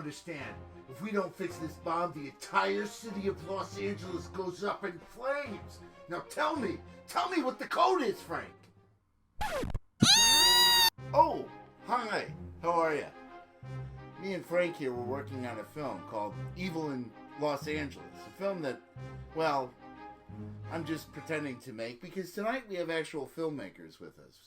understand. If we don't fix this bomb, the entire city of Los Angeles goes up in flames. Now tell me what the code is, Frank. Oh, hi. How are you? Me and Frank here were working on a film called Evil in Los Angeles. A film that, well, I'm just pretending to make because tonight we have actual filmmakers with us.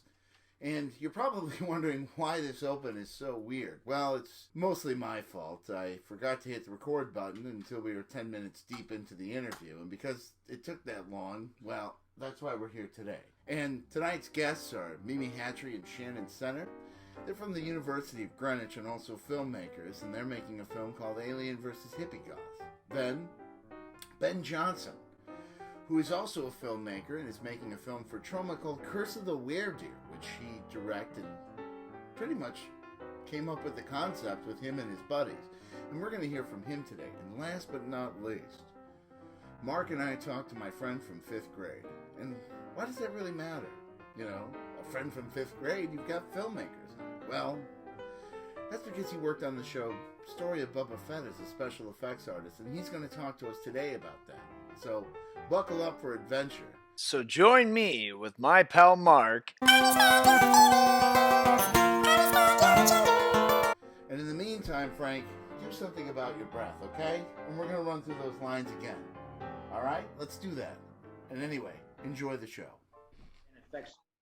And you're probably wondering why this open is so weird. Well, it's mostly my fault. I forgot to hit the record button until we were 10 minutes deep into the interview. And because it took that long, well, that's why we're here today. And tonight's guests are Mimi Hatri and Shannon Senner. They're from the University of Greenwich and also filmmakers, and they're making a film called Alien vs. Hippie Goths. Then, Ben Johnson, who is also a filmmaker and is making a film for Troma called Curse of the Weredeer, which he directed, pretty much came up with the concept with him and his buddies. And we're going to hear from him today. And last but not least, Mark and I talked to my friend from 5th grade. And why does that really matter? You know, a friend from 5th grade, you've got filmmakers. Well, that's because he worked on the show Story of Boba Fett as a special effects artist, and he's going to talk to us today about that. So, buckle up for adventure. So join me with my pal Mark. And in the meantime, Frank, do something about your breath, okay? And we're going to run through those lines again. All right? Let's do that. And anyway, enjoy the show.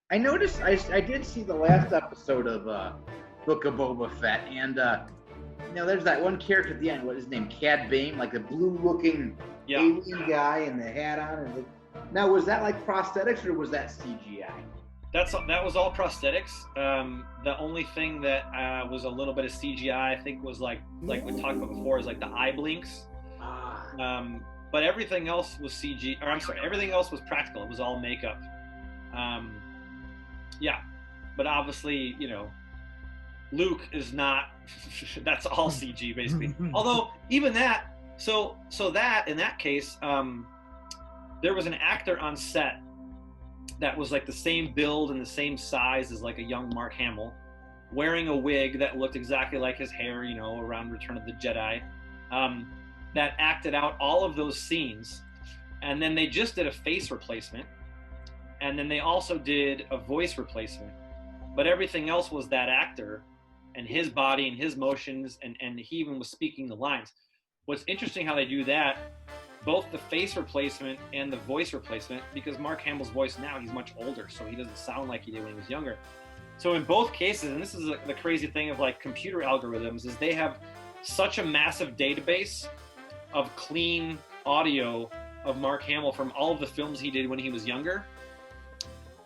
I noticed, I did see the last episode of Book of Boba Fett, and there's that one character at the end, what is his name, Cad Bane, like the blue-looking alien guy and the hat on. And now, was that like prosthetics or was that CGI? That was all prosthetics. The only thing that was a little bit of CGI, I think, was like we talked about before, is like the eye blinks. But everything else was CG, or I'm sorry, everything else was practical. It was all makeup. But obviously, Luke is not. That's all CG basically. Although even that, so that in that case, there was an actor on set that was like the same build and the same size as like a young Mark Hamill, wearing a wig that looked exactly like his hair, around Return of the Jedi, that acted out all of those scenes, and then they just did a face replacement. And then they also did a voice replacement, but everything else was that actor and his body and his motions, and he even was speaking the lines. What's interesting how they do that, both the face replacement and the voice replacement, because Mark Hamill's voice now, he's much older, so he doesn't sound like he did when he was younger. So in both cases, and this is the crazy thing of like computer algorithms, is they have such a massive database of clean audio of Mark Hamill from all of the films he did when he was younger.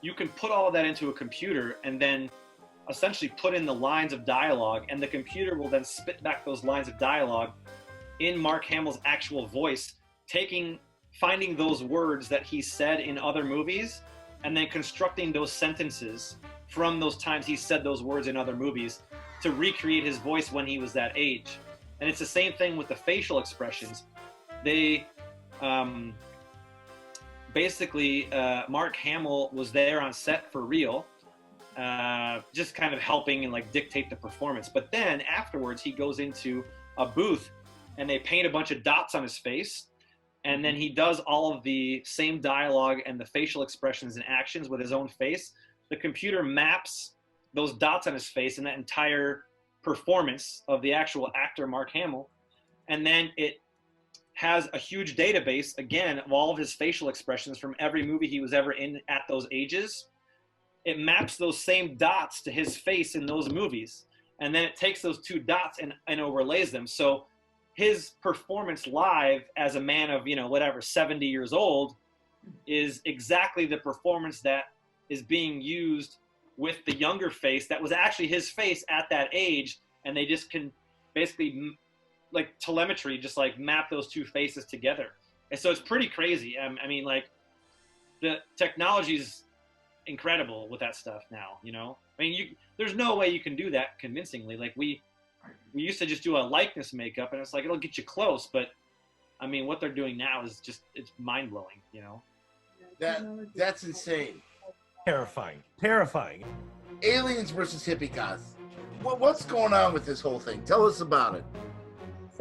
You can put all of that into a computer and then essentially put in the lines of dialogue, and the computer will then spit back those lines of dialogue in Mark Hamill's actual voice, finding those words that he said in other movies, and then constructing those sentences from those times he said those words in other movies to recreate his voice when he was that age. And it's the same thing with the facial expressions. They, basically, Mark Hamill was there on set for real, just kind of helping and like dictate the performance. But then afterwards, he goes into a booth and they paint a bunch of dots on his face. And then he does all of the same dialogue and the facial expressions and actions with his own face. The computer maps those dots on his face and that entire performance of the actual actor, Mark Hamill. And then it has a huge database, again, of all of his facial expressions from every movie he was ever in at those ages. It maps those same dots to his face in those movies. And then it takes those two dots and overlays them. So his performance live as a man of, 70 years old is exactly the performance that is being used with the younger face that was actually his face at that age. And they just can basically, like telemetry, just like map those two faces together. And so it's pretty crazy. I mean, like, the technology's incredible with that stuff now, I mean, there's no way you can do that convincingly. Like we used to just do a likeness makeup and it's like, it'll get you close. But I mean, what they're doing now is just, it's mind blowing, That's insane. Terrifying. Aliens versus Hippie Goths. What's going on with this whole thing? Tell us about it.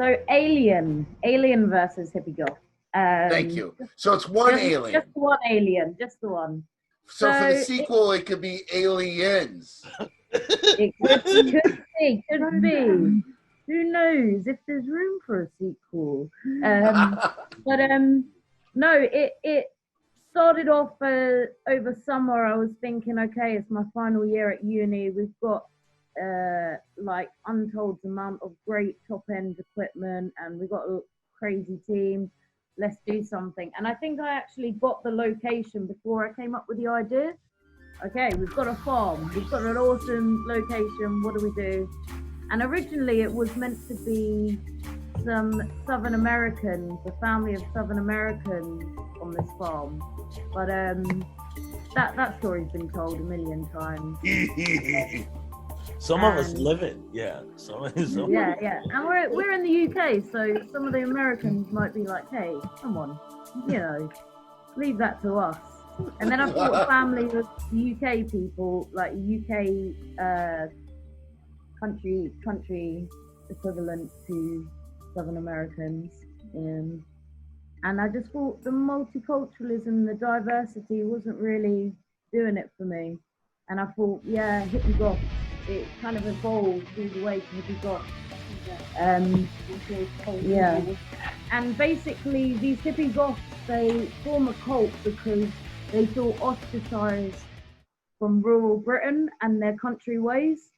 So Alien versus Hippie Goths. Thank you. So it's one alien. Just one alien, just the one. So for the sequel, it could be Aliens. It could be. Who knows if there's room for a sequel? No, it started off over summer. I was thinking, okay, it's my final year at uni. We've got like untold amount of great top end equipment, and we've got a crazy team. Let's do something. And I think I actually got the location before I came up with the idea. Okay, we've got a farm, we've got an awesome location, what do we do? And originally it was meant to be some Southern Americans, a family of Southern Americans on this farm. But that story's been told a million times. Some of us live it, yeah. Yeah. And we're in the UK, so some of the Americans might be like, hey, come on, leave that to us. And then I've got a family of UK people, like UK country equivalent to Southern Americans. And I just thought the multiculturalism, the diversity wasn't really doing it for me. And I thought, yeah, Hippie Goths, it kind of evolved all the way to Hippie Goths. Yeah. And basically, these Hippie Goths, they form a cult because they feel ostracized from rural Britain and their country ways.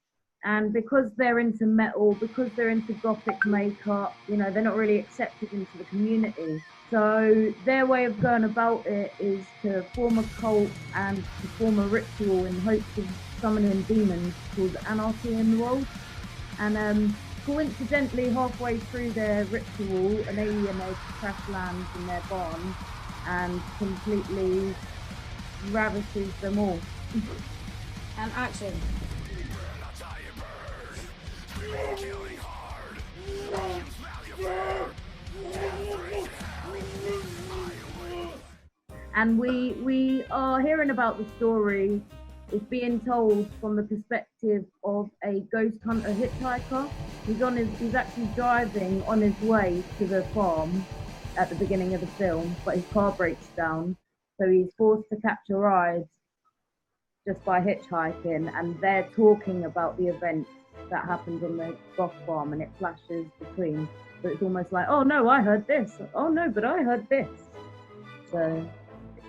And because they're into metal, because they're into gothic makeup, they're not really accepted into the community. So their way of going about it is to form a cult and to form a ritual in hopes of summoning demons called anarchy in the world. And coincidentally, halfway through their ritual, an alien crash lands in their barn and completely ravishes them all. And action. And we are hearing about the story. It's being told from the perspective of a ghost hunter hitchhiker. He's actually driving on his way to the farm at the beginning of the film, but his car breaks down, so he's forced to catch a ride just by hitchhiking, and they're talking about the events that happened on the goth farm, and it flashes between. So it's almost like, oh no, I heard this. Oh no, but I heard this. So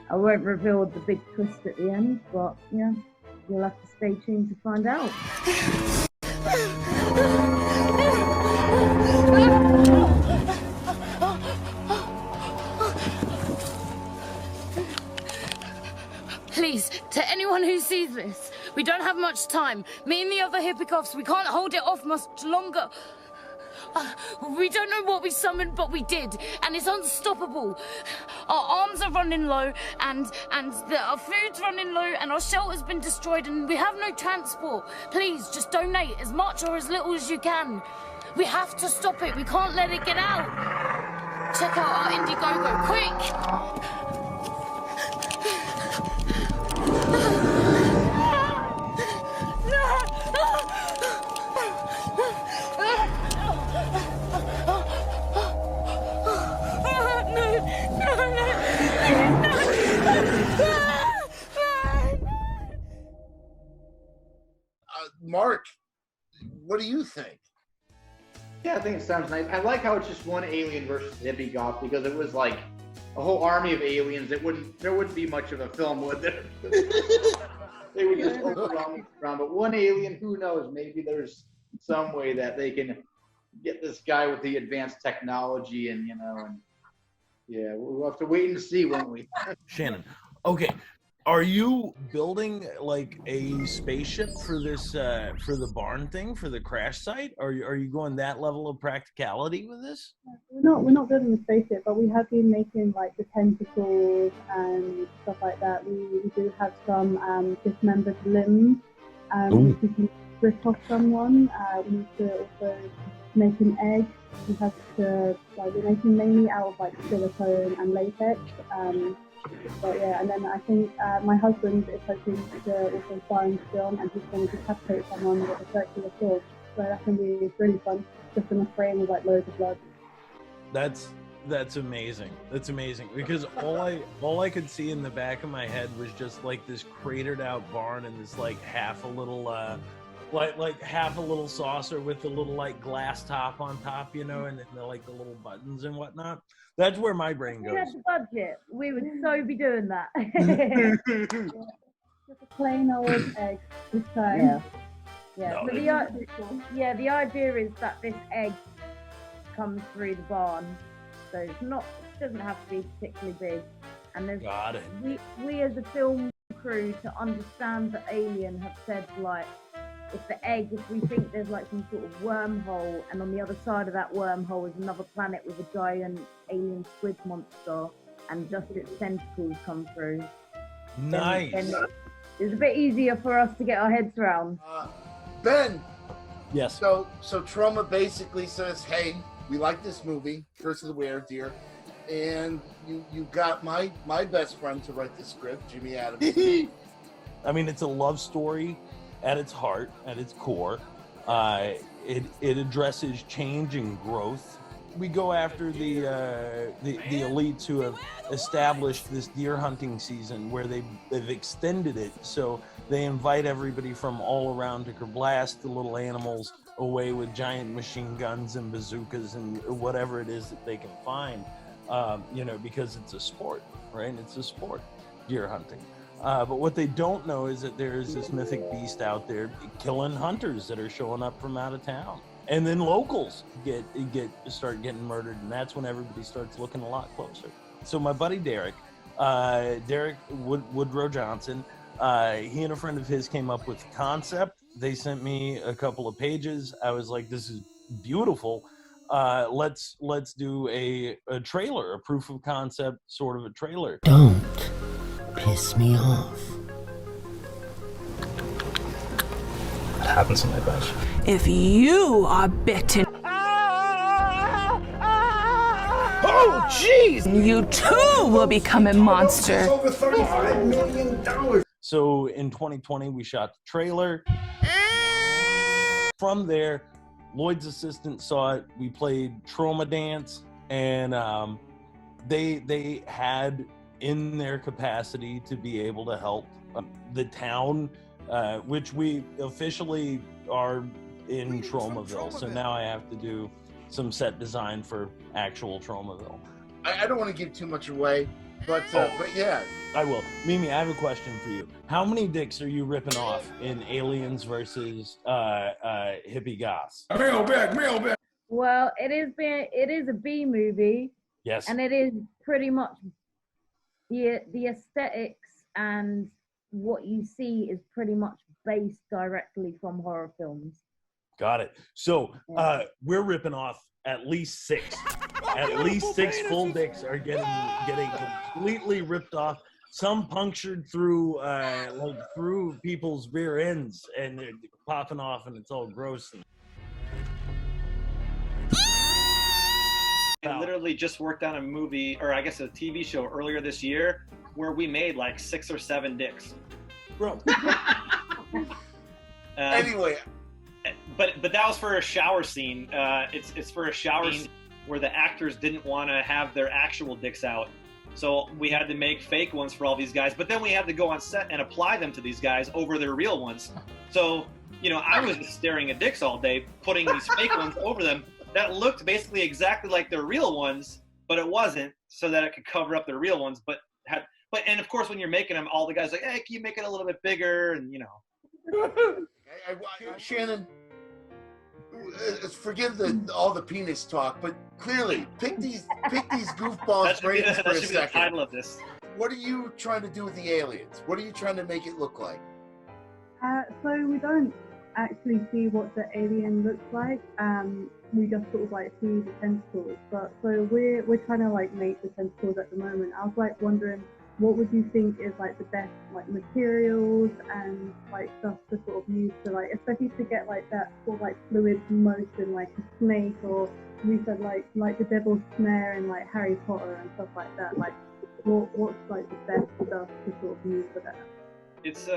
I won't reveal the big twist at the end, but yeah, you'll have to stay tuned to find out. Please, to anyone who sees this, we don't have much time. Me and the other Hippie Goths, we can't hold it off much longer. We don't know what we summoned, but we did, and it's unstoppable. Our arms are running low, and our food's running low, and our shelter's been destroyed, and we have no transport. Please, just donate as much or as little as you can. We have to stop it. We can't let it get out. Check out our Indiegogo, quick! Mark, what do you think? Yeah, I think it sounds nice. I like how it's just one alien versus Hippie Goth, because it was like a whole army of aliens. There wouldn't be much of a film, would there? They would just go around. But one alien, who knows? Maybe there's some way that they can get this guy with the advanced technology, and yeah, we'll have to wait and see, won't we? Shannon, okay. Are you building like a spaceship for this, for the barn thing, for the crash site? Are you going that level of practicality with this? We're not building a spaceship, but we have been making like the tentacles and stuff like that. We do have some dismembered limbs. We can rip off someone. We need to also make an egg. We have to we're making mainly out of like silicone and latex. But yeah, and then I think my husband is hoping to also star in film, and he's going to decapitate someone with a circular sword. So that can be really fun. just in a frame with like loads of blood. That's amazing. That's amazing because all I could see in the back of my head was just like this cratered out barn and this like half a little like half a little saucer with a little like glass top on top, you know, and then the little buttons and whatnot. That's where my brain If we had goes. the budget, we would so be doing that. Just a plain old egg this time. Yeah. No, So the idea is that this egg comes through the barn, so it doesn't have to be particularly big. And there's Got it. we as a film crew to understand the alien have said like if we think there's like some sort of wormhole, and on the other side of that wormhole is another planet with a giant alien squid monster, and just its tentacles come through. Nice. Then it's a bit easier for us to get our heads around. Ben. Yes. So Troma basically says, "Hey, we like this movie, Curse of the Weredeer, and you got my best friend to write the script, Jimmy Adams." I mean, it's a love story at its heart, at its core. It addresses change and growth. We go after the elites who have established this deer hunting season where they've extended it, so they invite everybody from all around to blast the little animals away with giant machine guns and bazookas and whatever it is that they can find, you know, because it's a sport, right? It's a sport, deer hunting. But what they don't know is that there is this mythic beast out there killing hunters that are showing up from out of town. And then locals start getting murdered, and that's when everybody starts looking a lot closer. So my buddy Derek Woodrow Johnson, he and a friend of his came up with the concept. They sent me a couple of pages. I was like, this is beautiful. Let's do a trailer, a proof of concept sort of a trailer. Don't piss me off. What happens to my badge? If you are bitten, Oh, jeez! you too will become a monster. Over $35 million. So in 2020, we shot the trailer. From there, Lloyd's assistant saw it. We played Troma dance, and they had in their capacity to be able to help the town, which we officially are in Tromaville. So now I have to do some set design for actual Tromaville. I don't want to give too much away, but yeah. I will. Mimi, I have a question for you. How many dicks are you ripping off in Aliens versus Hippie Goths? Mailbag. Well, it is a B movie. Yes. And it is pretty much the aesthetics and what you see is pretty much based directly from horror films. Got it. So we're ripping off at least 6. At least 6 full dicks are getting completely ripped off. Some punctured through through people's rear ends, and they're popping off, and it's all gross. I literally just worked on a movie, or I guess a TV show earlier this year, where we made like 6 or 7 dicks. Bro. Anyway. But that was for a shower scene. It's for a shower scene where the actors didn't want to have their actual dicks out. So we had to make fake ones for all these guys. But then we had to go on set and apply them to these guys over their real ones. So, you know, I was just staring at dicks all day, putting these fake ones over them that looked basically exactly like their real ones, but it wasn't, so that it could cover up their real ones. And of course, when you're making them, all the guys are like, hey, can you make it a little bit bigger? And, you know. Shannon, forgive all the penis talk, but clearly pick these goofballs brains for a That should be the second. title of this. What are you trying to do with the aliens? What are you trying to make it look like? So we don't actually see what the alien looks like. We just sort of like see the tentacles. But so we're trying to like make the tentacles at the moment. I was like wondering, what would you think is like the best like materials and like stuff to sort of use to like, especially to get like that sort of like fluid motion like a snake, or we said like the devil's snare and like Harry Potter and stuff like that. Like what's like the best stuff to sort of use for that? It's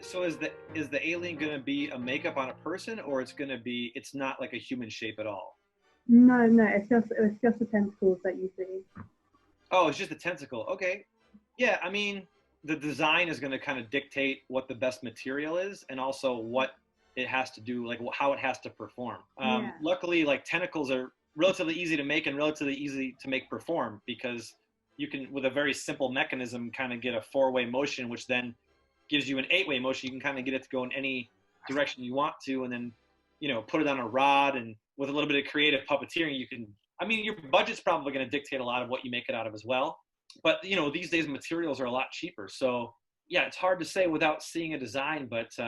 So is the alien going to be a makeup on a person, or it's not like a human shape at all? No, it's just the tentacles that you see. Oh, it's just a tentacle. Okay. Yeah, I mean, the design is going to kind of dictate what the best material is, and also what it has to do, like how it has to perform. Luckily, like tentacles are relatively easy to make and relatively easy to make perform, because you can, with a very simple mechanism, kind of get a 4-way motion, which then gives you an 8-way motion. You can kind of get it to go in any direction you want to, and then, put it on a rod, and with a little bit of creative puppeteering, you can, I mean, your budget's probably going to dictate a lot of what you make it out of as well. But, these days materials are a lot cheaper. So yeah, it's hard to say without seeing a design, but,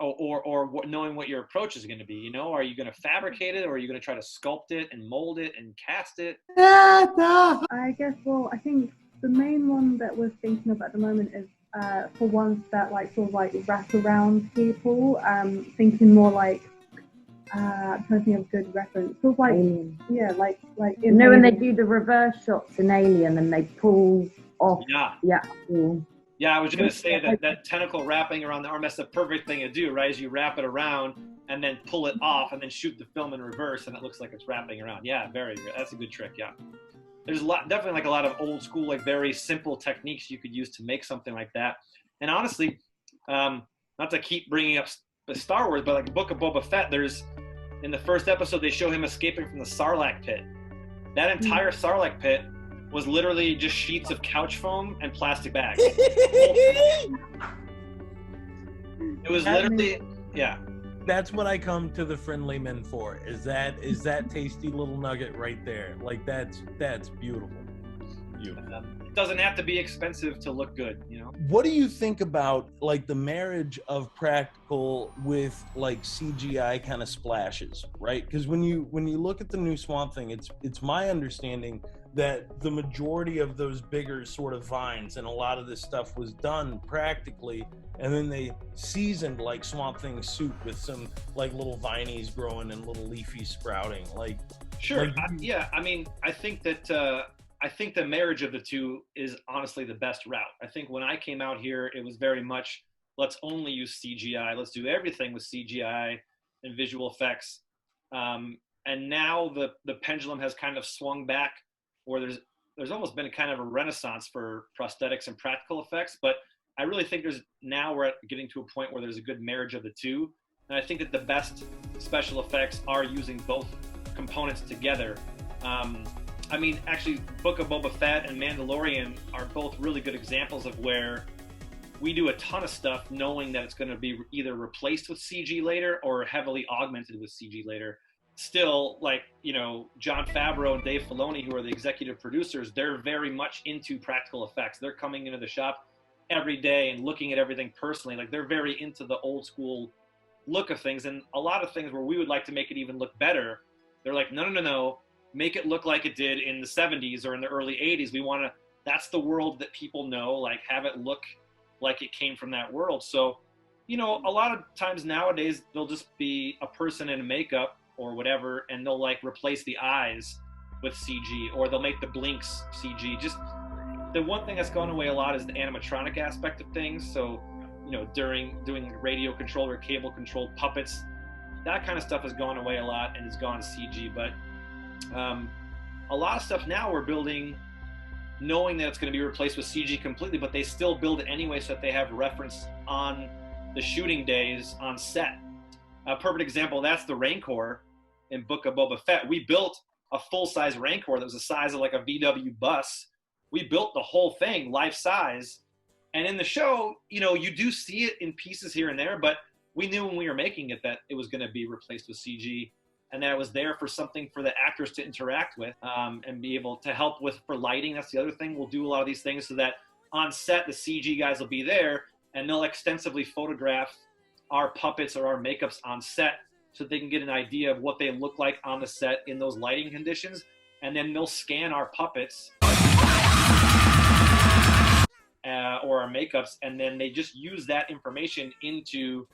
or knowing what your approach is going to be. Are you going to fabricate it, or are you going to try to sculpt it and mold it and cast it? I guess, I think the main one that we're thinking of at the moment is for ones that wrap around people, thinking more like, I'm trying to think of a good reference. Sort of like, Alien. Yeah, like when they do the reverse shots in Alien and they pull off. Yeah. Yeah, I was going to say that tentacle wrapping around the arm, that's the perfect thing to do, right? Is you wrap it around and then pull it off and then shoot the film in reverse, and it looks like it's wrapping around. Yeah, that's a good trick, yeah. There's definitely like a lot of old school, like very simple techniques you could use to make something like that. And honestly, not to keep bringing up Star Wars, but like Book of Boba Fett, in the first episode, they show him escaping from the Sarlacc pit. That entire Sarlacc pit was literally just sheets of couch foam and plastic bags. It was literally, yeah. That's what I come to the Friendly Men for. Is that tasty little nugget right there? Like that's beautiful. It doesn't have to be expensive to look good, What do you think about like the marriage of practical with like CGI kind of splashes, right? Because when you look at the new Swamp Thing, it's my understanding that the majority of those bigger sort of vines and a lot of this stuff was done practically, and then they seasoned like Swamp Thing suit with some like little vinies growing and little leafy sprouting. Like, sure, I mean, I think that I think the marriage of the two is honestly the best route. I think when I came out here, it was very much, let's only use CGI. Let's do everything with CGI and visual effects. And now the pendulum has kind of swung back, where there's almost been a kind of a renaissance for prosthetics and practical effects. But I really think we're getting to a point where there's a good marriage of the two. And I think that the best special effects are using both components together. I mean, actually, Book of Boba Fett and Mandalorian are both really good examples of where we do a ton of stuff knowing that it's going to be either replaced with CG later or heavily augmented with CG later. Still, like, Jon Favreau and Dave Filoni, who are the executive producers, they're very much into practical effects. They're coming into the shop every day and looking at everything personally. Like, they're very into the old school look of things. And a lot of things where we would like to make it even look better, they're like, no. Make it look like it did in the 70s or in the early 80s. That's the world that people know, like have it look like it came from that world. So, a lot of times nowadays, there'll just be a person in makeup or whatever, and they'll like replace the eyes with CG, or they'll make the blinks CG. Just the one thing that's gone away a lot is the animatronic aspect of things. So, during doing radio controlled or cable controlled puppets, that kind of stuff has gone away a lot and has gone to CG. But a lot of stuff now we're building knowing that it's going to be replaced with CG completely, but they still build it anyway so that they have reference on the shooting days on set. A perfect example, that's the Rancor in Book of Boba Fett. We built a full-size Rancor that was the size of like a VW bus. We built the whole thing life-size. And in the show, you do see it in pieces here and there, but we knew when we were making it that it was going to be replaced with CG. And that it was there for something for the actors to interact with and be able to help with for lighting. That's the other thing. We'll do a lot of these things so that on set, the CG guys will be there and they'll extensively photograph our puppets or our makeups on set so they can get an idea of what they look like on the set in those lighting conditions. And then they'll scan our puppets or our makeups, and then they just use that information into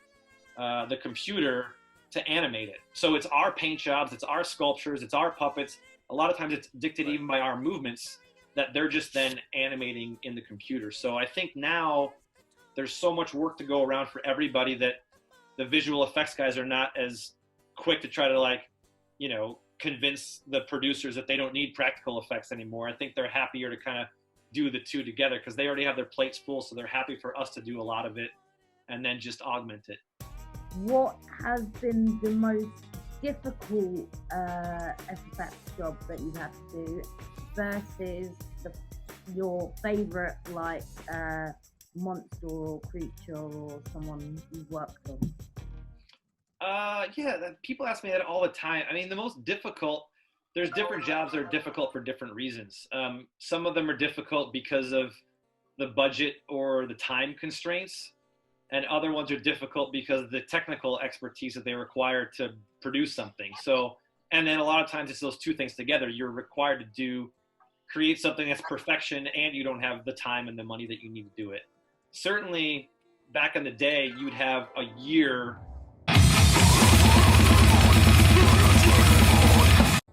the computer to animate it. So it's our paint jobs, it's our sculptures, it's our puppets. A lot of times it's dictated even by our movements that they're just then animating in the computer. So I think now there's so much work to go around for everybody that the visual effects guys are not as quick to try to, like, you know, convince the producers that they don't need practical effects anymore. I think they're happier to kind of do the two together because they already have their plates full, so they're happy for us to do a lot of it and then just augment it. What has been the most difficult effects job that you've had to do versus your favorite, like, monster or creature or someone you've worked on? People ask me that all the time. I mean, the most difficult, there's different jobs that are difficult for different reasons. Some of them are difficult because of the budget or the time constraints, and other ones are difficult because of the technical expertise that they require to produce something. So, and then a lot of times it's those two things together. You're required to create something that's perfection, and you don't have the time and the money that you need to do it. Certainly, back in the day, you'd have a year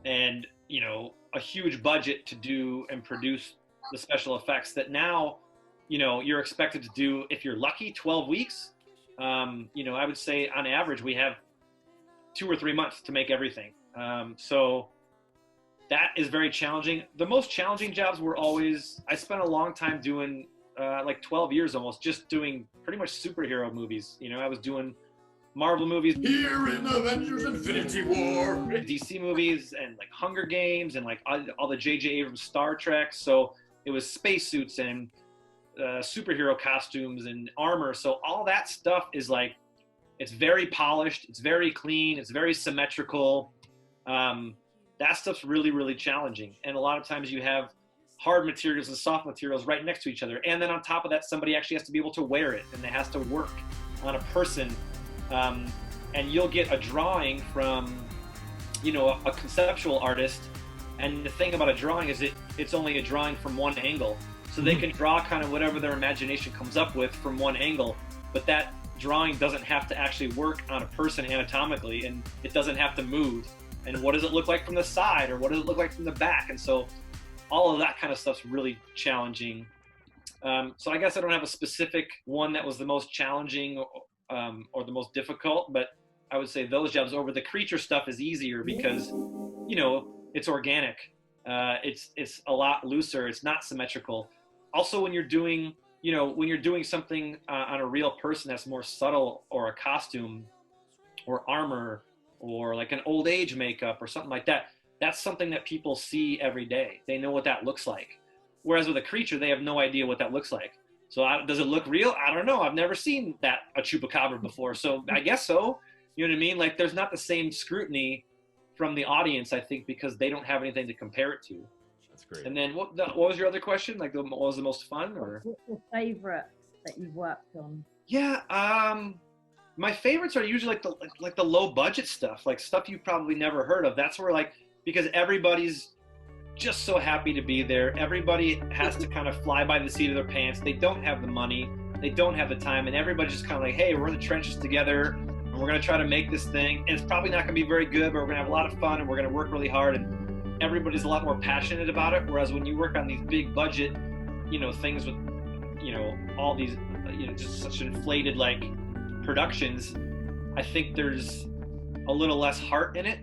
and, you know, a huge budget to do and produce the special effects that now, you know, you're expected to do, if you're lucky, 12 weeks. You know, I would say on average, we have 2 or 3 months to make everything. So that is very challenging. The most challenging jobs were always, I spent a long time doing, like 12 years almost, just doing pretty much superhero movies. You know, I was doing Marvel movies Here in Avengers Infinity War, DC movies, and like Hunger Games, and like all the J.J. Abrams Star Trek. So it was spacesuits and superhero costumes and armor. So all that stuff is like, it's very polished, it's very clean, it's very symmetrical. That stuff's really, really challenging. And a lot of times you have hard materials and soft materials right next to each other. And then on top of that, somebody actually has to be able to wear it, and it has to work on a person. And you'll get a drawing from, you know, a conceptual artist. And the thing about a drawing is it's only a drawing from one angle. So they can draw kind of whatever their imagination comes up with from one angle. But that drawing doesn't have to actually work on a person anatomically, and it doesn't have to move. And what does it look like from the side, or what does it look like from the back? And so all of that kind of stuff's really challenging. So I guess I don't have a specific one that was the most challenging or the most difficult, but I would say those jobs over the creature stuff is easier because, you know, it's organic. It's a lot looser. It's not symmetrical. Also, when you're doing, you know, when you're doing something on a real person that's more subtle, or a costume or armor or like an old age makeup or something like that, that's something that people see every day. They know what that looks like. Whereas with a creature, they have no idea what that looks like. So does it look real? I don't know. I've never seen a chupacabra before. So I guess so. You know what I mean? Like, there's not the same scrutiny from the audience, I think, because they don't have anything to compare it to. That's great. And then what was your other question? Like, what was the most fun? Or What's your favorite that you've worked on? Yeah, my favorites are usually like the low budget stuff, like stuff you've probably never heard of. That's where, like, because everybody's just so happy to be there. Everybody has to kind of fly by the seat of their pants. They don't have the money, they don't have the time, and everybody's just kind of like, hey, we're in the trenches together, and we're gonna try to make this thing. And it's probably not gonna be very good, but we're gonna have a lot of fun, and we're gonna work really hard. And everybody's a lot more passionate about it. Whereas when you work on these big budget, you know, things with, you know, all these, you know, just such inflated like productions, I think there's a little less heart in it.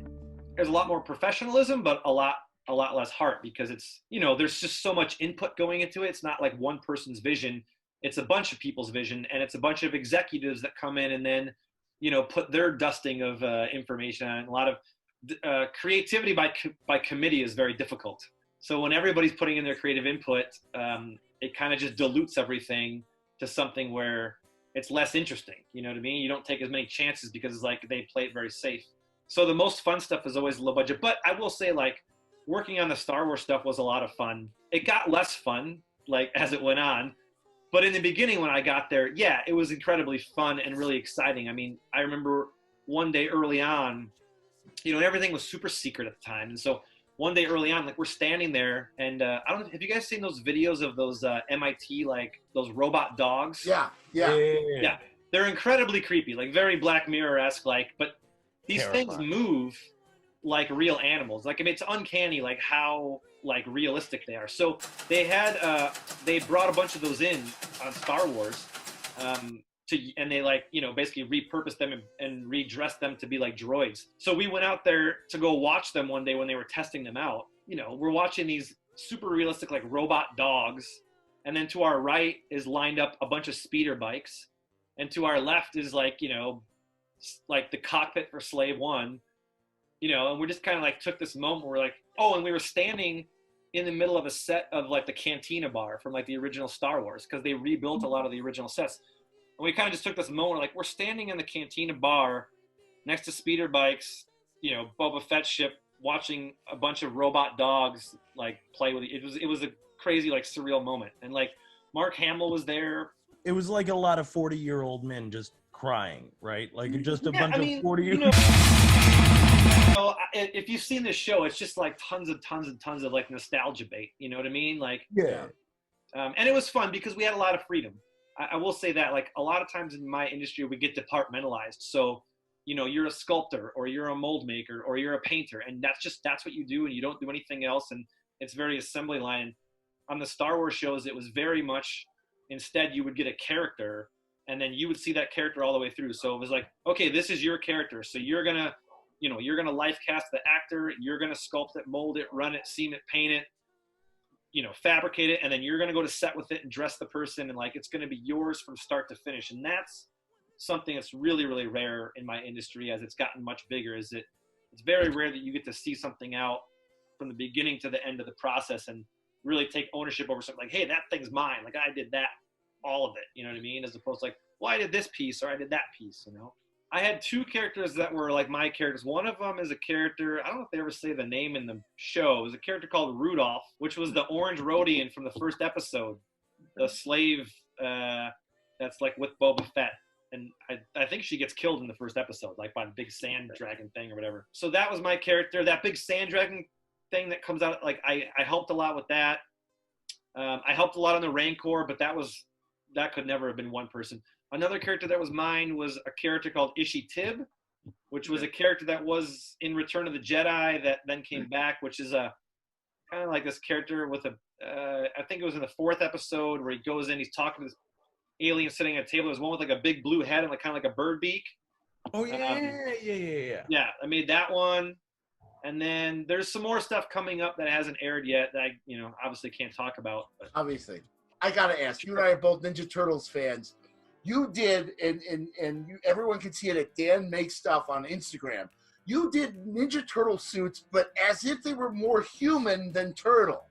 There's a lot more professionalism, but a lot less heart, because it's, you know, there's just so much input going into it. It's not like one person's vision. It's a bunch of people's vision, and it's a bunch of executives that come in and then, you know, put their dusting of information on it. A lot of creativity by committee is very difficult. So when everybody's putting in their creative input, it kind of just dilutes everything to something where it's less interesting. You know what I mean? You don't take as many chances because it's like they play it very safe. So the most fun stuff is always low budget. But I will say, like, working on the Star Wars stuff was a lot of fun. It got less fun, like, as it went on. But in the beginning when I got there, yeah, it was incredibly fun and really exciting. I mean, I remember one day early on, you know, everything was super secret at the time. And so one day early on, like, we're standing there, and I don't know, have you guys seen those videos of those MIT, like, those robot dogs? Yeah. They're incredibly creepy, like very Black Mirror-esque, like, but these things move like real animals. Like, I mean, it's uncanny, like, how, like, realistic they are. So they had, they brought a bunch of those in on Star Wars, and they like, you know, basically repurposed them and redressed them to be like droids. So we went out there to go watch them one day when they were testing them out. You know, we're watching these super realistic like robot dogs, and then to our right is lined up a bunch of speeder bikes, and to our left is like, you know, like the cockpit for Slave One, you know, and we just kind of like took this moment where we're like, oh, and we were standing in the middle of a set of like the Cantina bar from like the original Star Wars, because they rebuilt a lot of the original sets. And we kind of just took this moment, like we're standing in the Cantina bar next to speeder bikes, you know, Boba Fett ship, watching a bunch of robot dogs like play with it. It was a crazy, like surreal moment. And like Mark Hamill was there. It was like a lot of 40-year-old men just crying, right? Like just a bunch of 40-year-old. You know, if you've seen this show, it's just like tons of like nostalgia bait. You know what I mean? Like, yeah. And it was fun because we had a lot of freedom. I will say that, like, a lot of times in my industry, we get departmentalized. So, you know, you're a sculptor or you're a mold maker or you're a painter, and that's what you do, and you don't do anything else. And it's very assembly line. On the Star Wars shows, it was very much, instead you would get a character and then you would see that character all the way through. So it was like, okay, this is your character. So you're going to life cast the actor, you're going to sculpt it, mold it, run it, seam it, paint it, you know, fabricate it, and then you're going to go to set with it and dress the person, and like it's going to be yours from start to finish. And that's something that's really, really rare in my industry as it's gotten much bigger. It's very rare that you get to see something out from the beginning to the end of the process and really take ownership over something. Like, hey, that thing's mine, like I did that, all of it, you know what I mean? As opposed to like, well, I did this piece or I did that piece, you know? I had two characters that were like my characters. One of them is a character, I don't know if they ever say the name in the show. It was a character called Rudolph, which was the orange Rodian from the first episode, the slave that's like with Boba Fett. And I think she gets killed in the first episode, like by the big sand dragon thing or whatever. So that was my character. That big sand dragon thing that comes out, like I helped a lot with that. I helped a lot on the Rancor, but that could never have been one person. Another character that was mine was a character called Ishi Tib, which was a character that was in Return of the Jedi that then came back, which is a kind of like this character with I think it was in the fourth episode where he goes in, he's talking to this alien sitting at a table. There's one with like a big blue head and like kind of like a bird beak. Oh yeah. Yeah, I made that one. And then there's some more stuff coming up that hasn't aired yet that I, you know, obviously can't talk about. But. Obviously. I gotta ask, you and I are both Ninja Turtles fans. You did, and everyone can see it at Dan Makes Stuff on Instagram. You did Ninja Turtle suits, but as if they were more human than turtle.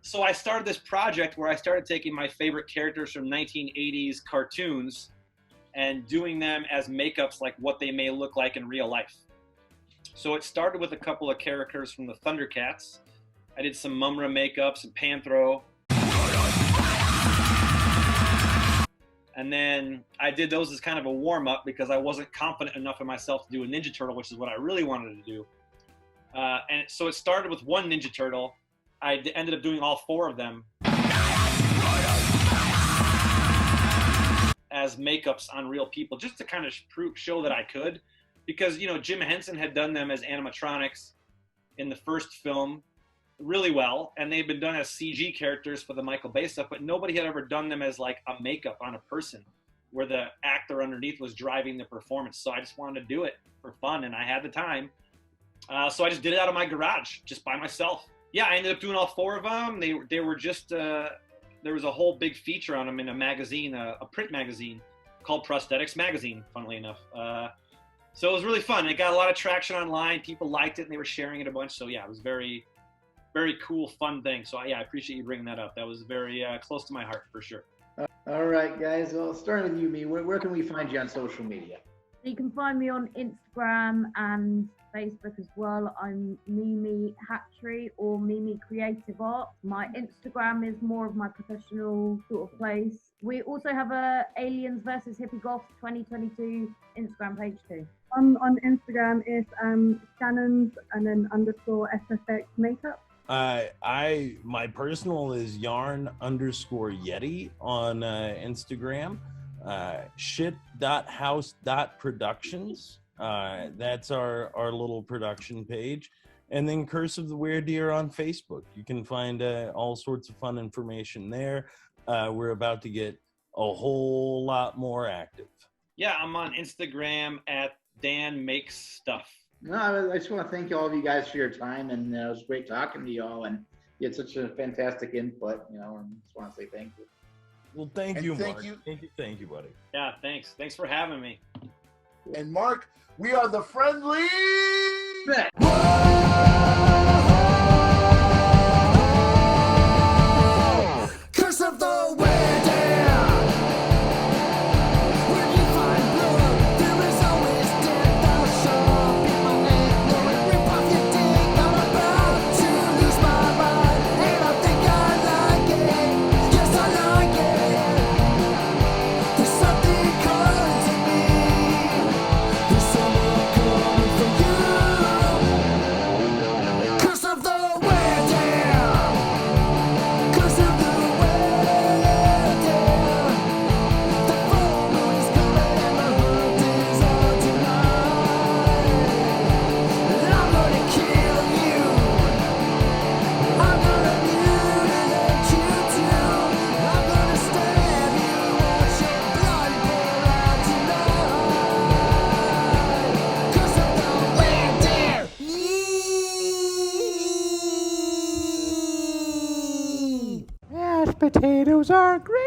So I started this project where I started taking my favorite characters from 1980s cartoons and doing them as makeups like what they may look like in real life. So it started with a couple of characters from the Thundercats. I did some Mumra makeups and Panthro. And then I did those as kind of a warm-up because I wasn't confident enough in myself to do a Ninja Turtle, which is what I really wanted to do. And so it started with one Ninja Turtle. I ended up doing all four of them as makeups on real people, just to kind of show that I could. Because, you know, Jim Henson had done them as animatronics in the first film really well, and they've been done as CG characters for the Michael Bay stuff, but nobody had ever done them as like a makeup on a person where the actor underneath was driving the performance. So I just wanted to do it for fun, and I had the time. So I just did it out of my garage, just by myself. Yeah, I ended up doing all four of them. They were just, there was a whole big feature on them in a magazine, a print magazine called Prosthetics Magazine, funnily enough. So it was really fun. It got a lot of traction online. People liked it, and they were sharing it a bunch. So yeah, it was very, very cool, fun thing. So yeah, I appreciate you bringing that up. That was very close to my heart for sure. All right, guys. Well, starting with you, Me. Where can we find you on social media? You can find me on Instagram and Facebook as well. I'm Mimi Hatri or Mimi Creative Art. My Instagram is more of my professional sort of place. We also have a Aliens vs Hippie Goths 2022 Instagram page too. On Instagram is Shannon's and then _SFX makeup. My personal is yarn_Yeti on Instagram. Shit.house.productions. That's our little production page. And then Curse of the Weredeer on Facebook. You can find all sorts of fun information there. We're about to get a whole lot more active. Yeah, I'm on Instagram at Dan Makes Stuff. No, I just want to thank all of you guys for your time, and it was great talking to you all, and you had such a fantastic input, and I just want to say thank you. Well, thank you, thank Mark. you. Thank you, buddy. Yeah, thanks. Thanks for having me. And Mark, we are the friendly. Curse of the Weredeer. When you find blood, there is always death. Thou shalt be my name. No, it rip off your dick. I'm about to lose my mind, and I think I like it. Yes, I like it. There's something calling to me. There's someone coming for you. Curse of the Weredeer. Curse of the Potatoes are great.